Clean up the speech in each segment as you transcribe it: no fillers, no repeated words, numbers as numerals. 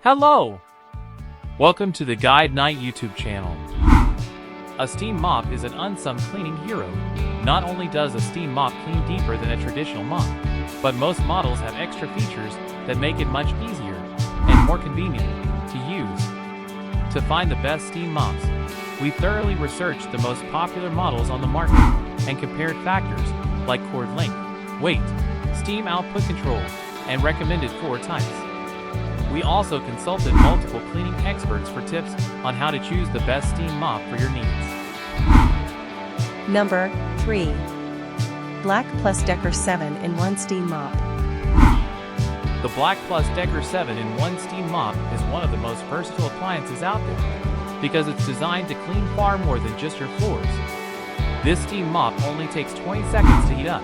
Hello! Welcome to the GuideKnight YouTube channel. A steam mop is an unsung cleaning hero. Not only does a steam mop clean deeper than a traditional mop, but most models have extra features that make it much easier and more convenient to use. To find the best steam mops, we thoroughly researched the most popular models on the market and compared factors like cord length, weight, steam output control, and recommended floor types. We also consulted multiple cleaning experts for tips on how to choose the best steam mop for your needs. Number 3. Black+Decker 7-in-1 Steam Mop. The Black+Decker 7-in-1 Steam Mop is one of the most versatile appliances out there because it's designed to clean far more than just your floors. This steam mop only takes 20 seconds to heat up,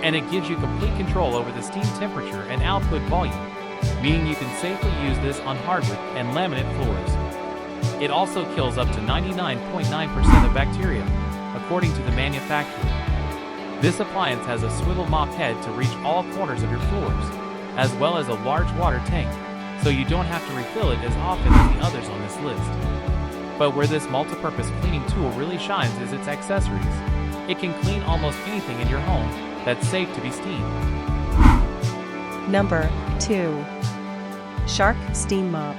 and it gives you complete control over the steam temperature and output volume, meaning you can safely use this on hardwood and laminate floors. It also kills up to 99.9% of bacteria, according to the manufacturer. This appliance has a swivel mop head to reach all corners of your floors, as well as a large water tank, so you don't have to refill it as often as the others on this list. But where this multi-purpose cleaning tool really shines is its accessories. It can clean almost anything in your home that's safe to be steamed. Number 2. Shark Steam Mop.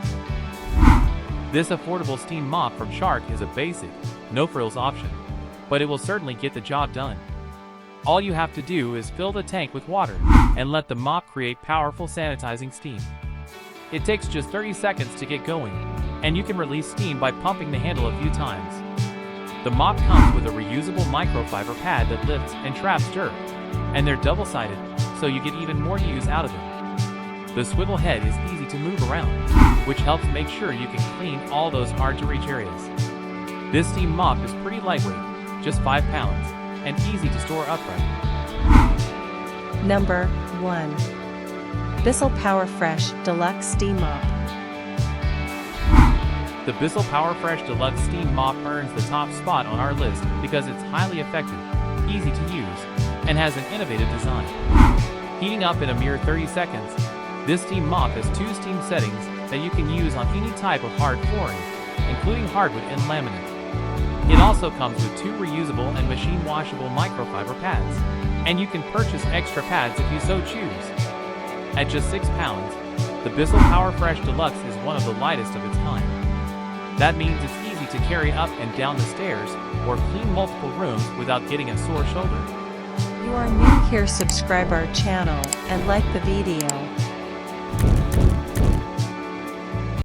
This affordable steam mop from Shark is a basic, no-frills option, but it will certainly get the job done. All you have to do is fill the tank with water and let the mop create powerful sanitizing steam. It takes just 30 seconds to get going, and you can release steam by pumping the handle a few times. The mop comes with a reusable microfiber pad that lifts and traps dirt, and they're double-sided, so you get even more use out of them. The swivel head is easy to move around, which helps make sure you can clean all those hard-to-reach areas. This steam mop is pretty lightweight, just 5 pounds, and easy to store upright. Number 1. Bissell PowerFresh Deluxe Steam Mop. The Bissell PowerFresh Deluxe Steam Mop earns the top spot on our list because it's highly effective, easy to use, and has an innovative design. Heating up in a mere 30 seconds, this steam mop has 2 steam settings that you can use on any type of hard flooring, including hardwood and laminate. It also comes with 2 reusable and machine washable microfiber pads, and you can purchase extra pads if you so choose. At just 6 pounds, the Bissell PowerFresh Deluxe is one of the lightest of its kind. That means it's easy to carry up and down the stairs or clean multiple rooms without getting a sore shoulder. If you are new here, subscribe our channel and like the video.